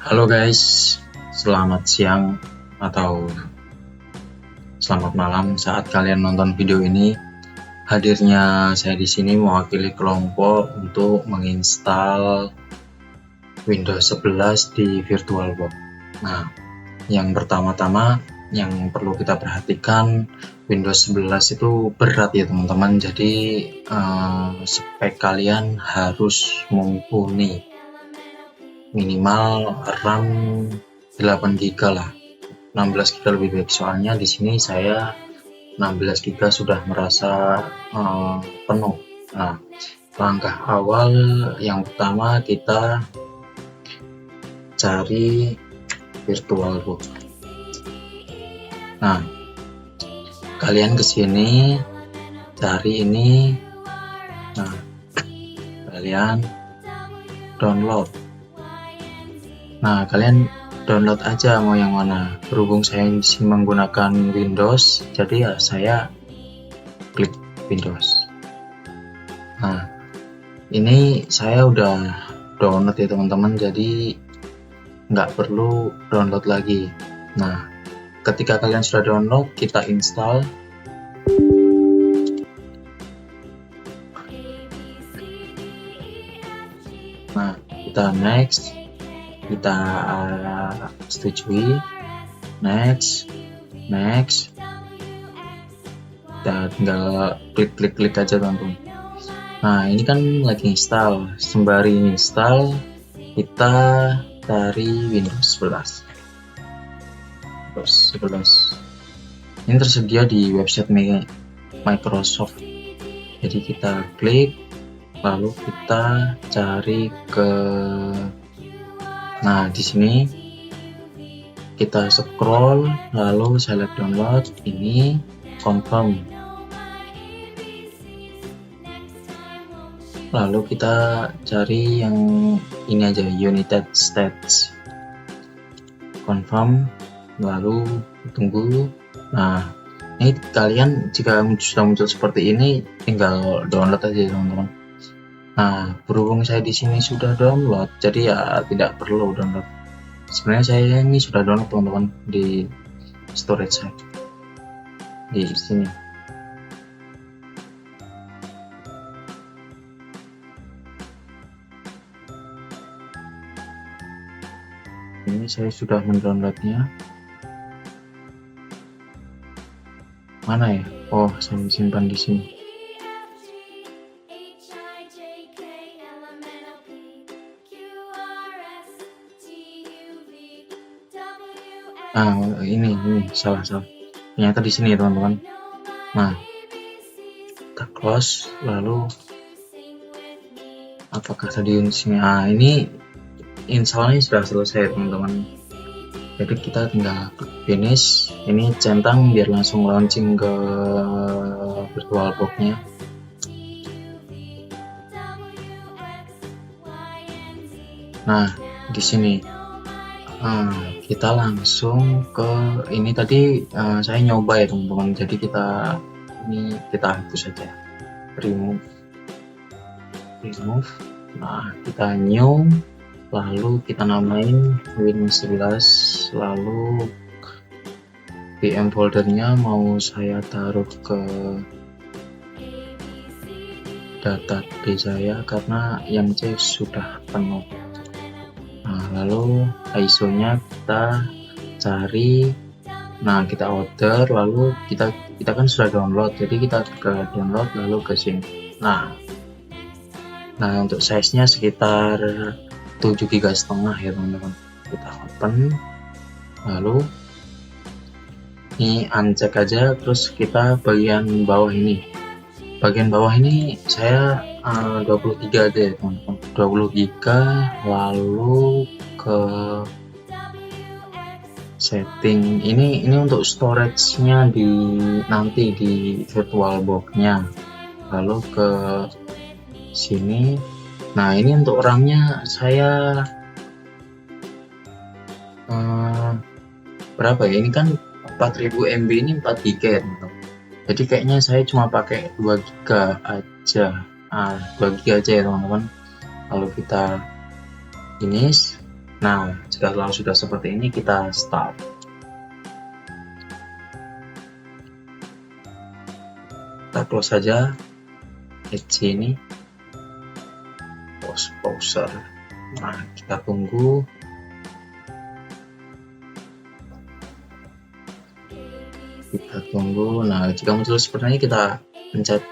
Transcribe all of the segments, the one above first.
Halo guys, selamat siang atau selamat malam saat kalian nonton video ini. Hadirnya saya di sini mewakili kelompok untuk menginstal Windows 11 di VirtualBox. Nah, yang pertama-tama yang perlu kita perhatikan, Windows 11 itu berat ya teman-teman. Jadi spek kalian harus mumpuni minimal RAM 8 GB lah. 16 GB lebih baik, soalnya di sini saya 16 GB sudah merasa penuh. Nah, langkah awal yang pertama kita cari VirtualBox. Nah, kalian kesini cari ini. Nah, kalian download. Nah, kalian download aja mau yang mana. Berhubung saya masih menggunakan Windows, jadi ya saya klik Windows. Nah, ini saya udah download ya teman-teman, jadi nggak perlu download lagi. Nah, ketika kalian sudah download, kita install. Nah, kita next, kita setujui, next, kita tinggal klik aja teman-teman. Nah, ini kan lagi install, sembari install kita cari Windows 11. Ini tersedia di website Microsoft. Jadi kita klik, lalu kita cari ke, nah di sini kita scroll, lalu select download, ini confirm, lalu kita cari yang ini aja, United States, confirm, lalu tunggu. Nah, ini kalian jika sudah muncul seperti ini tinggal download aja teman-teman. Nah, berhubung saya di sini sudah download, jadi ya tidak perlu download. Sebenarnya saya ini sudah download teman-teman di storage saya di sini. Ini saya sudah mendownloadnya. Mana ya? Oh, saya simpan di sini. Ah, ini salah. Ternyata di sini teman-teman. Nah, kita close, lalu apakah tadi di sini? Ah, ini installnya sudah selesai teman-teman. Jadi kita tinggal finish. Ini centang biar langsung launching ke VirtualBox-nya. Nah, di sini kita langsung ke ini. Tadi saya nyoba ya teman-teman, jadi kita hapus saja, remove. Nah, kita new, lalu kita namain Windows 11, lalu VM foldernya mau saya taruh ke database saya karena yang C sudah penuh. Nah, lalu ISO-nya kita cari. Nah, kita order, lalu kita kan sudah download, jadi kita ke download lalu ke sini. Nah, untuk size-nya sekitar 7 GB setengah ya teman-teman. Kita open, lalu ini uncheck aja, terus kita bagian bawah ini. Bagian bawah ini saya 23 aja ya teman-teman, 20 GB, lalu ke setting. Ini untuk storage-nya nanti di VirtualBox-nya, lalu ke sini. Nah, ini untuk RAM-nya saya berapa ya? Ini kan 4000 MB, ini 4 GB ya teman-teman. Jadi kayaknya saya cuma pakai 2 GB aja. 2 GB aja ya teman-teman. Lalu kita finish. Nah, jika sudah seperti ini, kita start. Kita close saja edge ini, poser. Nah, kita tunggu. Nah, jika muncul seperti ini, kita pencet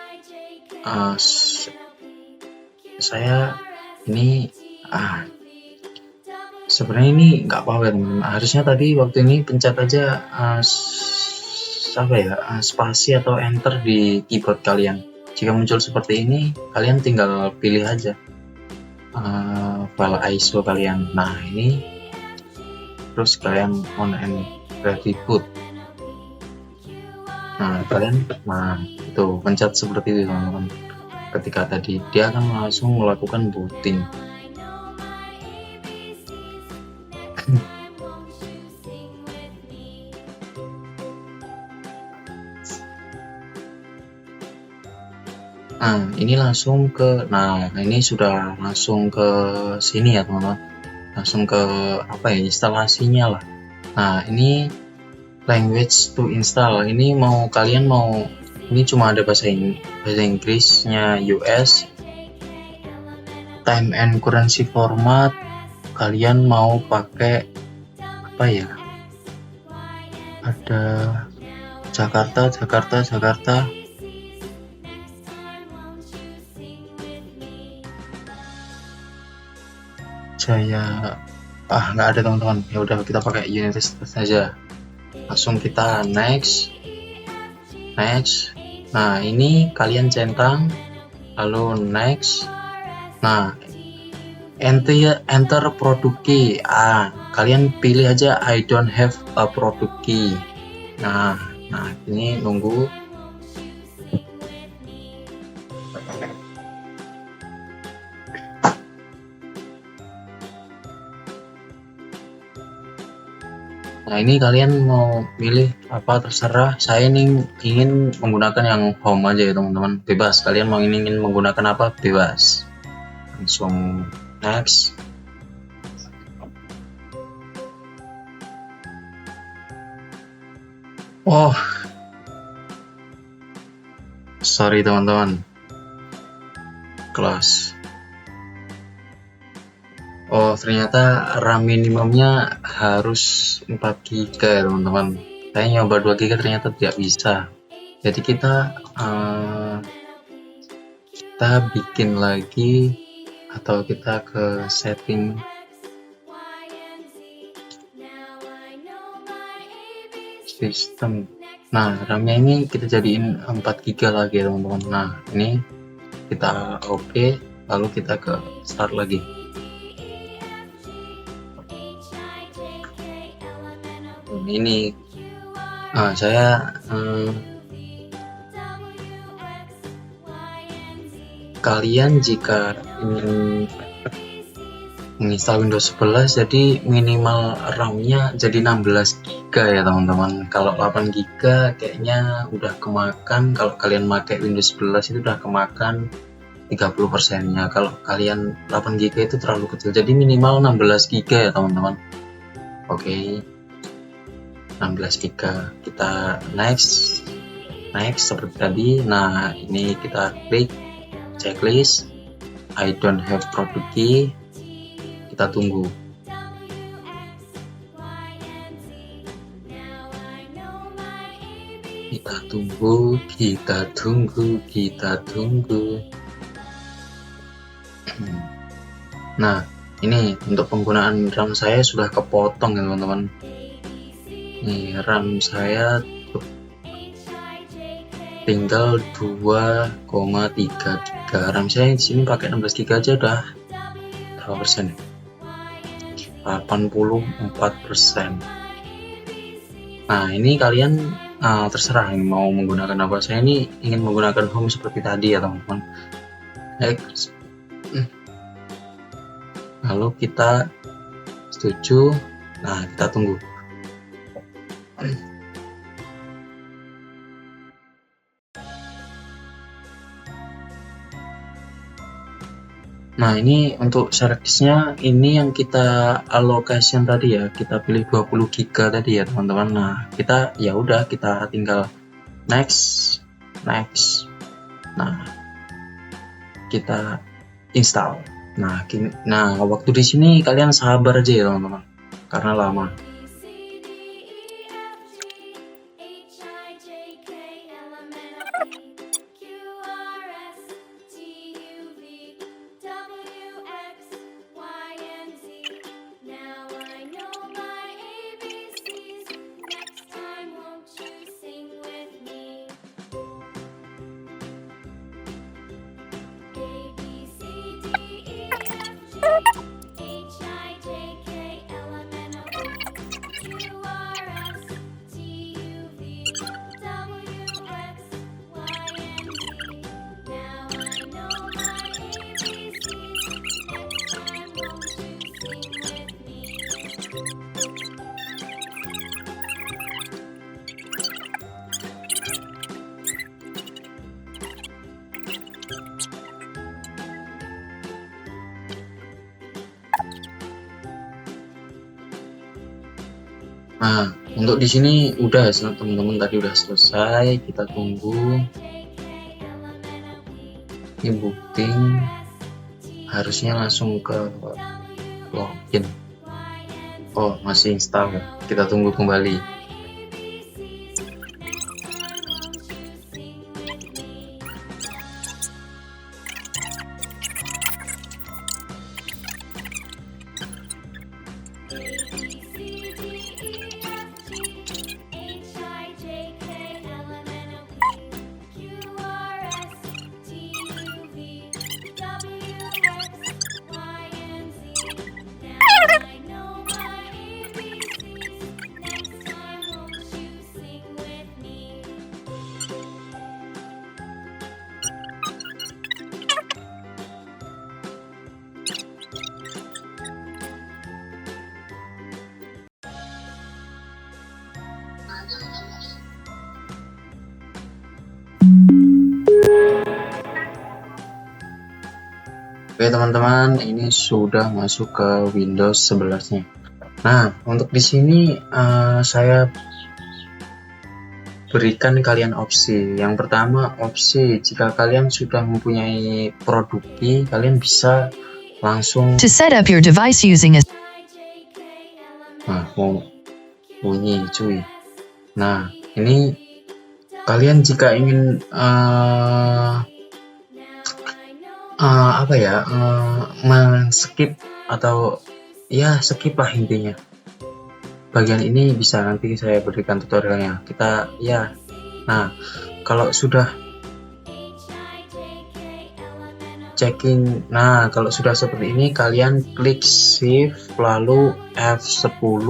saya ini sebenarnya ini nggak apa-apa teman-teman. Harusnya tadi waktu ini pencet aja spasi atau enter di keyboard kalian. Jika muncul seperti ini, kalian tinggal pilih aja file ISO kalian. Nah, ini terus kalian on and ready boot. Nah, kalian itu pencet seperti itu teman-teman. Ketika tadi dia akan langsung melakukan booting. Nah, ini langsung ke, ini sudah langsung ke sini ya teman-teman, langsung ke instalasinya lah. Nah, ini language to install, ini ini cuma ada bahasa Inggrisnya US, time and currency format, kalian mau pakai ada Jakarta. Jaya, nggak ada teman-teman. Ya udah, kita pakai universitas saja. Langsung kita next. Nah, ini kalian centang, lalu next. Nah, enter product key. Kalian pilih aja I don't have a product key. Nah, ini nunggu. Nah, ini kalian mau pilih apa terserah. Saya ini ingin menggunakan yang home aja ya teman-teman, bebas. Kalian mau ingin menggunakan apa, bebas. Langsung next. Oh, sorry teman-teman, close. Oh, ternyata RAM minimumnya harus 4 GB ya teman-teman. Saya nyoba 2 GB ternyata tidak bisa. Jadi kita bikin lagi, atau kita ke setting sistem. Nah, RAM-nya ini kita jadiin 4 GB lagi ya teman-teman. Nah, ini kita oke, lalu kita ke start lagi. Ini saya kalian jika ingin menginstal Windows 11, jadi minimal RAM-nya jadi 16 GB ya teman-teman. Kalau 8 GB kayaknya udah kemakan. Kalau kalian pakai Windows 11 itu udah kemakan 30%-nya. Kalau kalian 8 GB itu terlalu kecil, jadi minimal 16 GB ya teman-teman. Oke, 16 GB. Kita next seperti tadi. Nah, ini kita klik checklist I don't have product key. Kita tunggu. Kita tunggu. Nah, ini untuk penggunaan RAM saya sudah kepotong ya teman-teman. Nih, RAM saya tinggal 2,3 GB. RAM saya di sini pakai 16 GB aja udah berapa persen? 84%. Nah, ini kalian terserah mau menggunakan apa. Saya ini ingin menggunakan home seperti tadi ya teman-teman. Lalu kita setuju. Nah, kita tunggu. Nah, ini untuk service-nya ini yang kita allocation tadi ya, kita pilih 20 GB tadi ya teman-teman. Nah, kita ya udah kita tinggal next. Nah, kita install. Nah, waktu di sini kalian sabar aja ya teman-teman, karena lama. Nah, untuk di sini udah teman-teman, tadi udah selesai. Kita tunggu. Ini booking, harusnya langsung ke login. Oh, masih install. Kita tunggu kembali. Oke teman-teman, ini sudah masuk ke Windows 11-nya. Nah, untuk di sini saya berikan kalian opsi. Yang pertama, opsi jika kalian sudah mempunyai Produksi, kalian bisa langsung To set up your device using a mau bunyi cuy. Nah, ini kalian jika ingin men-skip atau ya skip lah intinya. Bagian ini bisa nanti saya berikan tutorialnya. Nah, kalau sudah checking, nah kalau sudah seperti ini kalian klik shift lalu F10.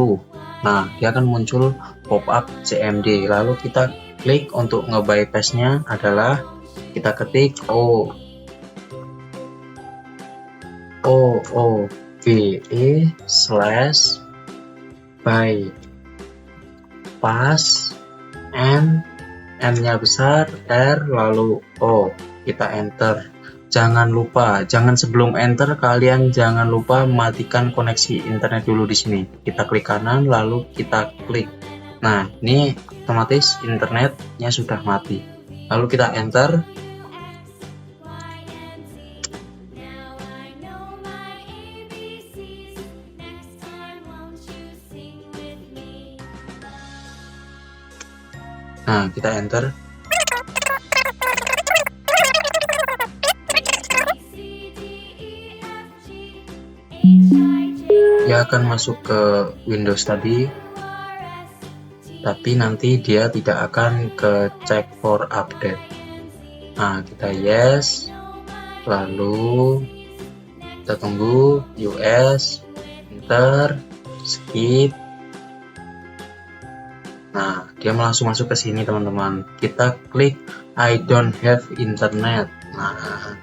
Nah, dia akan muncul pop-up CMD. Lalu kita klik untuk nge-bypass-nya adalah kita ketik OOVE/bypass N-nya besar, R lalu O, kita enter. Jangan lupa, sebelum enter kalian jangan lupa matikan koneksi internet dulu di sini. Kita klik kanan lalu kita klik. Nah, ini otomatis internetnya sudah mati. Lalu kita enter. Nah, kita enter. Dia akan masuk ke Windows tadi, tapi nanti dia tidak akan ke check for update. Nah, kita yes, lalu kita tunggu US, enter, skip. Nah, dia langsung masuk ke sini teman-teman. Kita klik I don't have internet. Nah,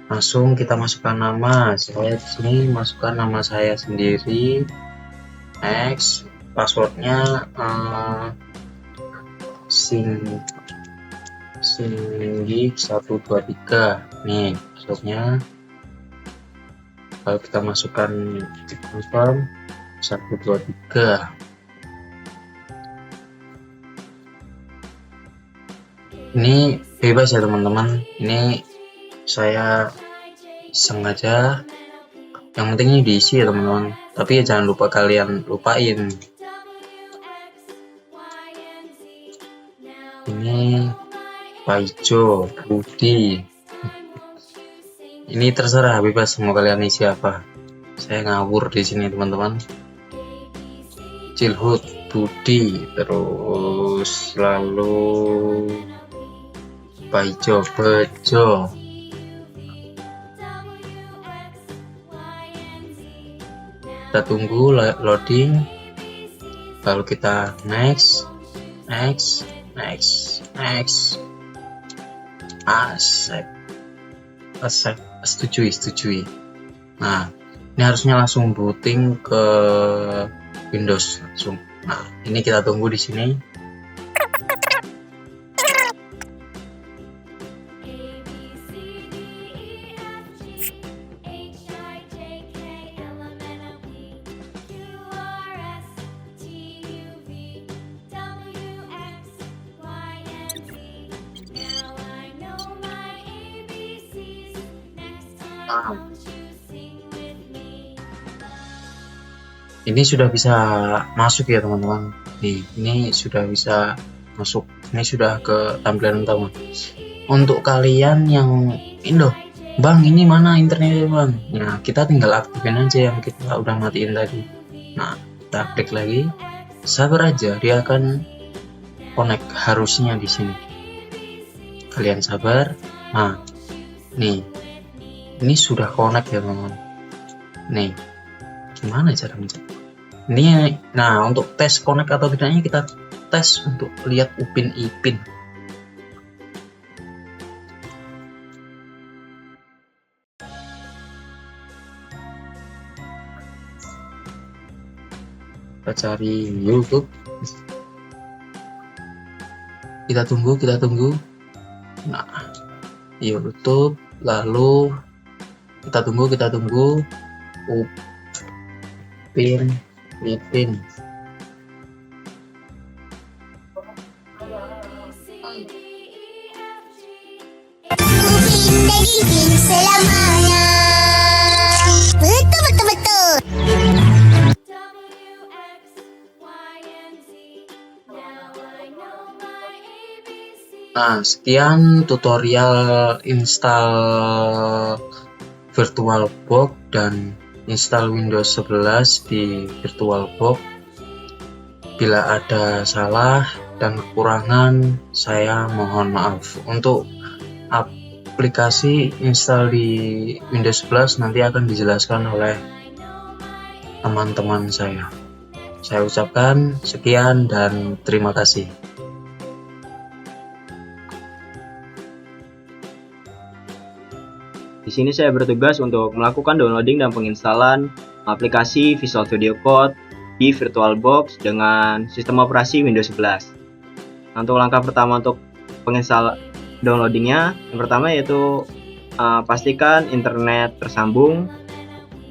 langsung kita masukkan nama. Saya di sini masukkan nama saya sendiri. Next, passwordnya Singgi 123. Nih passwordnya. Kalau kita masukkan confirm 1 2 3. Ini bebas ya teman-teman, ini saya sengaja, yang penting ini diisi ya teman-teman, tapi jangan lupa kalian lupain. Ini Pak Ijo, Budi, ini terserah, bebas mau kalian isi apa. Saya ngawur di sini teman-teman. Cilhut, Budi, terus lalu Pak Ijo, Bejo. Kita tunggu loading, lalu kita next. Setujui. Nah, ini harusnya langsung booting ke Windows langsung. Nah, ini kita tunggu di sini. Ini sudah bisa masuk ya teman-teman. Nih, ini sudah bisa masuk. Ini sudah ke tampilan utama. Untuk kalian yang Indo, Bang, ini mana internetnya Bang? Nah, kita tinggal aktifin aja yang kita udah matiin tadi. Nah, kita klik lagi. Sabar aja, dia akan connect harusnya di sini. Kalian sabar. Nah, nih, ini sudah connect ya teman-teman. Nih, gimana cara mencet? Ini, nah untuk tes connect atau tidaknya kita tes untuk lihat Upin Ipin. Kita cari YouTube. Kita tunggu. Nah, YouTube, lalu kita tunggu Upin Ipin. Selamanya. Betul. Nah, sekian tutorial install VirtualBox dan install Windows 11 di VirtualBox. Bila ada salah dan kekurangan, saya mohon maaf. Untuk aplikasi install di Windows 11 nanti akan dijelaskan oleh teman-teman saya. Saya ucapkan sekian dan terima kasih. Di sini saya bertugas untuk melakukan downloading dan penginstalan aplikasi Visual Studio Code di VirtualBox dengan sistem operasi Windows 11. Nah, untuk langkah pertama untuk penginstal downloadingnya, yang pertama yaitu pastikan internet tersambung.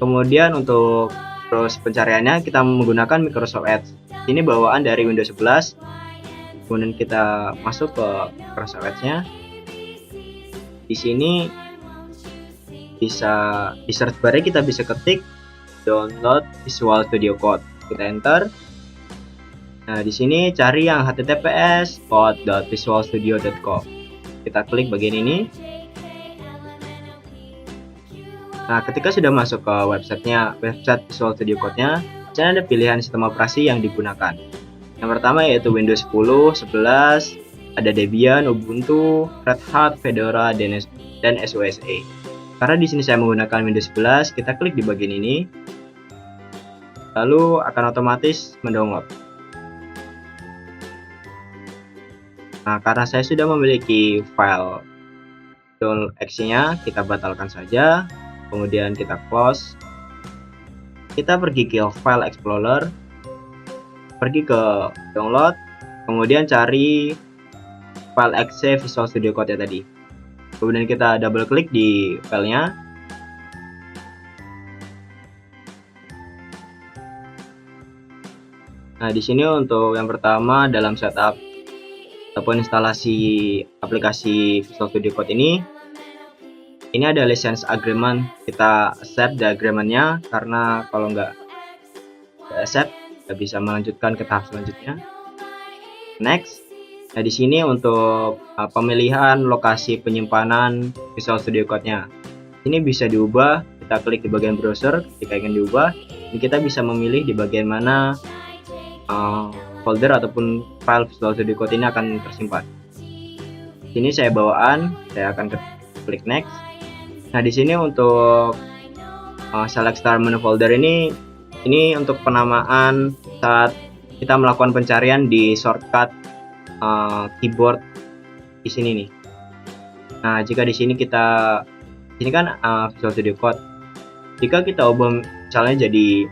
Kemudian untuk terus pencariannya kita menggunakan Microsoft Edge. Ini bawaan dari Windows 11. Kemudian kita masuk ke Microsoft Edge-nya. Di sini bisa di search bar kita bisa ketik download Visual Studio Code, kita enter. Nah, di sini cari yang https://code.visualstudio.com. Kita klik bagian ini. Nah, ketika sudah masuk ke website Visual Studio Code-nya, di sini ada pilihan sistem operasi yang digunakan. Yang pertama yaitu Windows 10, 11, ada Debian, Ubuntu, Red Hat, Fedora, dan SOSE. Karena di sini saya menggunakan Windows 11, kita klik di bagian ini, lalu akan otomatis mendownload. Nah, karena saya sudah memiliki file download exe-nya, kita batalkan saja, kemudian kita close. Kita pergi ke File Explorer, pergi ke download, kemudian cari file exe Visual Studio Code-nya tadi. Kemudian kita double klik di filenya. Nah, di sini untuk yang pertama dalam setup ataupun instalasi aplikasi Visual Studio Code ini ada license agreement. Kita accept the agreement-nya, karena kalau nggak accept nggak bisa melanjutkan ke tahap selanjutnya. Next. Nah, di sini untuk pemilihan lokasi penyimpanan Visual Studio Code-nya. Ini bisa diubah, kita klik di bagian browser ketika ingin diubah. Ini kita bisa memilih di bagian mana folder ataupun file Visual Studio Code ini akan tersimpan. Sini saya bawaan, saya akan klik next. Nah, di sini untuk select start menu folder ini untuk penamaan saat kita melakukan pencarian di shortcut keyboard di sini nih. Nah, jika di sini kan Visual Studio Code. Jika kita ubah misalnya jadi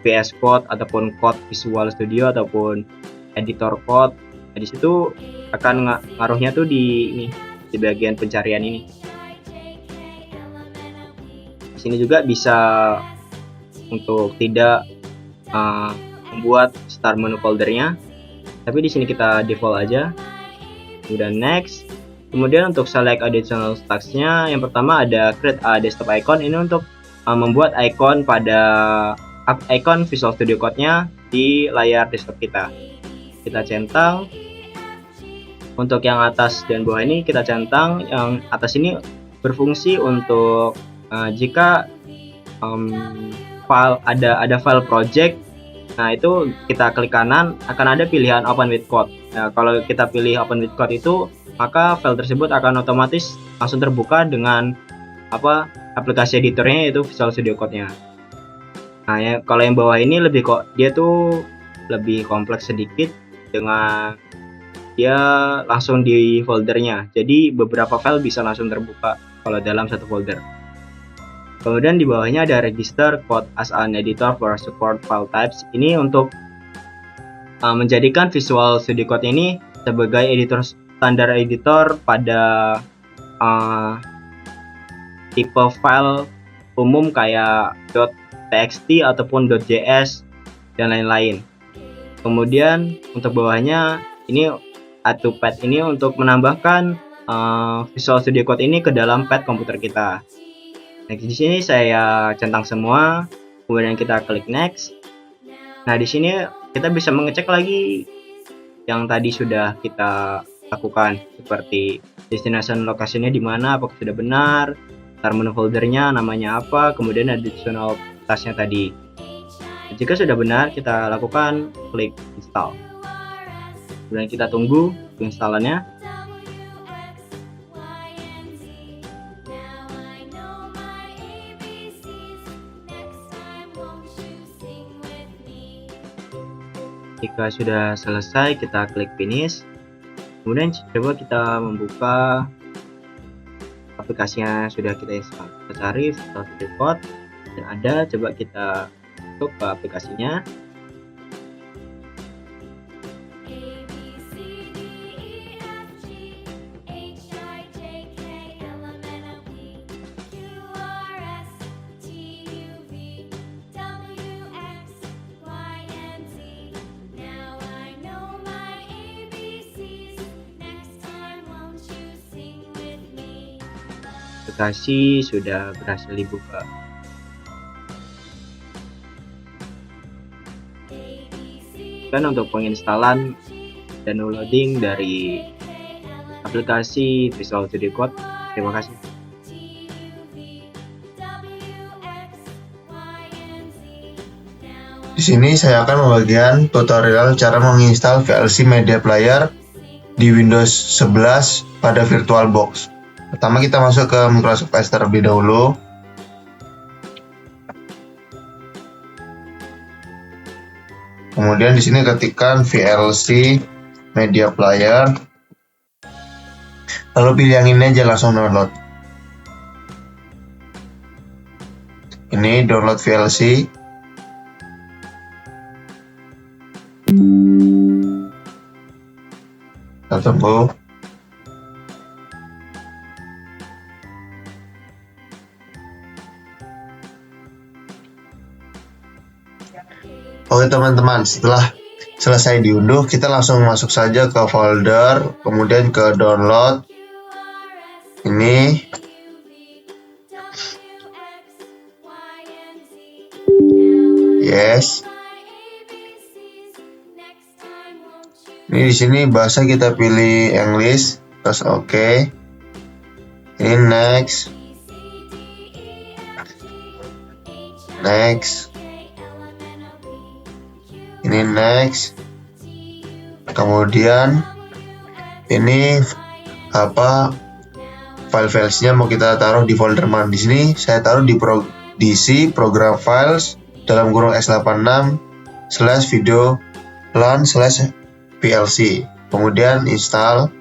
VS Code ataupun Code Visual Studio ataupun editor code, nah, di situ akan ngaruhnya tuh di bagian pencarian ini. Di sini juga bisa untuk tidak membuat start menu foldernya, tapi di sini kita default aja. Kemudian next. Kemudian untuk select additional tasks-nya, yang pertama ada create a desktop icon. Ini untuk membuat icon Visual Studio Code-nya di layar desktop kita. Kita centang. Untuk yang atas dan bawah ini kita centang. Yang atas ini berfungsi untuk jika file ada file project. Nah, itu kita klik kanan, akan ada pilihan Open with Code. Nah, kalau kita pilih Open with Code itu, maka file tersebut akan otomatis langsung terbuka dengan aplikasi editornya, yaitu Visual Studio Code-nya. Nah, kalau yang bawah ini dia tuh lebih kompleks sedikit, dengan dia langsung di foldernya. Jadi beberapa file bisa langsung terbuka kalau dalam satu folder. Kemudian di bawahnya ada register code as an editor for support file types. Ini untuk menjadikan Visual Studio Code ini sebagai standar editor pada tipe file umum kayak .txt ataupun .js dan lain-lain. Kemudian untuk bawahnya ini add to pad, ini untuk menambahkan Visual Studio Code ini ke dalam pad komputer kita. Nah, di sini saya centang semua, kemudian kita klik next. Nah, di sini kita bisa mengecek lagi yang tadi sudah kita lakukan, seperti destination location-nya di mana, apakah sudah benar, start menu foldernya namanya apa, kemudian additional tasnya tadi. Jika sudah benar, kita lakukan klik install. Kemudian kita tunggu instalannya. Jika sudah selesai, kita klik finish. Kemudian coba kita membuka aplikasinya sudah kita install. Kita cari Visual Studio Code dan ada, coba kita masuk ke aplikasinya. Aplikasi sudah berhasil dibuka. Dan untuk penginstalan dan downloading dari aplikasi Visual Studio Code. Terima kasih. Di sini saya akan membagikan tutorial cara menginstal VLC Media Player di Windows 11 pada VirtualBox. Pertama kita masuk ke Microsoft Edge terlebih dahulu. Kemudian di sini ketikkan VLC Media Player. Lalu pilih yang ini aja, langsung download. Ini download VLC. Kita tunggu. Oke teman-teman, setelah selesai diunduh, kita langsung masuk saja ke folder, kemudian ke download. Ini yes. Ini di sini bahasa kita pilih English, terus oke. Ini next. Ini next. Kemudian ini file-filesnya mau kita taruh di folder mana. Di sini saya taruh di DC program files dalam kurung x86/video lan/plc. Kemudian install.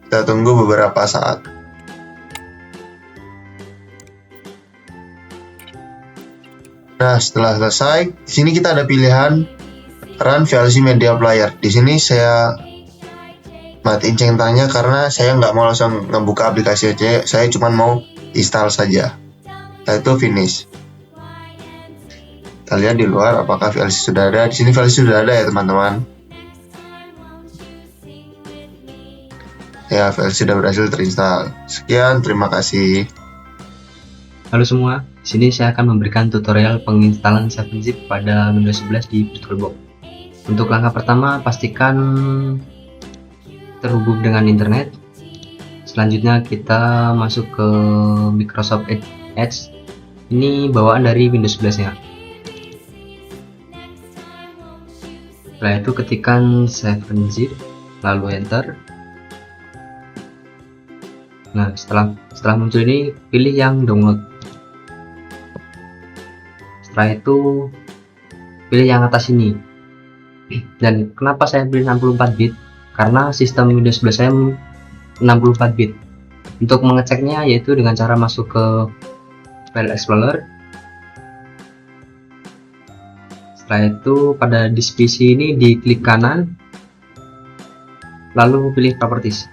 Kita tunggu beberapa saat. Nah, setelah selesai, di sini kita ada pilihan Run VLC Media Player. Di sini saya matiin centangnya karena saya nggak mau langsung ngebuka aplikasi aja. Saya cuma mau install saja. Setelah itu finish. Kita lihat di luar apakah VLC sudah ada. Di sini VLC sudah ada ya teman-teman. Ya, VLC sudah berhasil terinstall. Sekian, terima kasih. Halo semua, di sini saya akan memberikan tutorial penginstalan 7-zip pada Windows 11 di VirtualBox. Untuk langkah pertama, pastikan terhubung dengan internet. Selanjutnya kita masuk ke Microsoft Edge. Ini bawaan dari Windows 11 nya. Setelah itu ketikkan 7-zip, lalu enter. Nah, setelah muncul ini, pilih yang download. Setelah itu pilih yang atas ini. Dan kenapa saya pilih 64 bit? Karena sistem Windows 11 saya 64 bit. Untuk mengeceknya yaitu dengan cara masuk ke File Explorer. Setelah itu pada disk PC ini diklik kanan, lalu pilih Properties.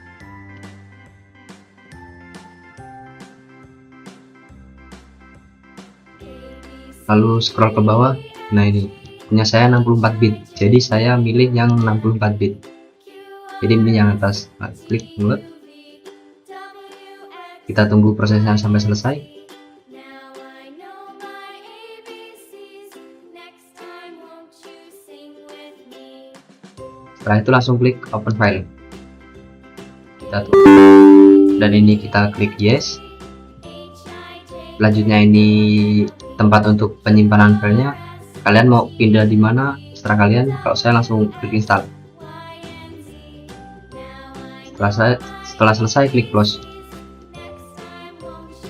Lalu scroll ke bawah. Nah, ini punya saya 64 bit, jadi saya milih yang 64 bit. Jadi milih yang atas. Nah, klik download. Kita tunggu prosesnya sampai selesai. Setelah itu langsung klik open file. Kita tunggu. Dan ini kita klik yes. Selanjutnya ini tempat untuk penyimpanan filenya. Kalian mau pindah di mana terserah kalian. Kalau saya langsung klik install. Setelah selesai klik close.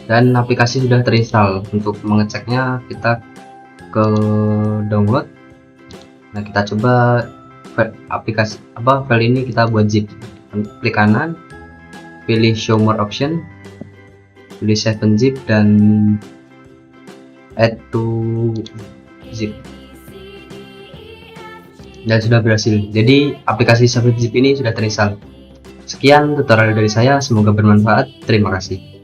Dan aplikasi sudah terinstall. Untuk mengeceknya kita ke download. Nah, kita coba file ini kita buat zip. Klik kanan, pilih show more option, pilih 7-zip dan add to zip. Dan sudah berhasil. Jadi aplikasi 7-zip ini sudah terinstall. Sekian tutorial dari saya, semoga bermanfaat. Terima kasih.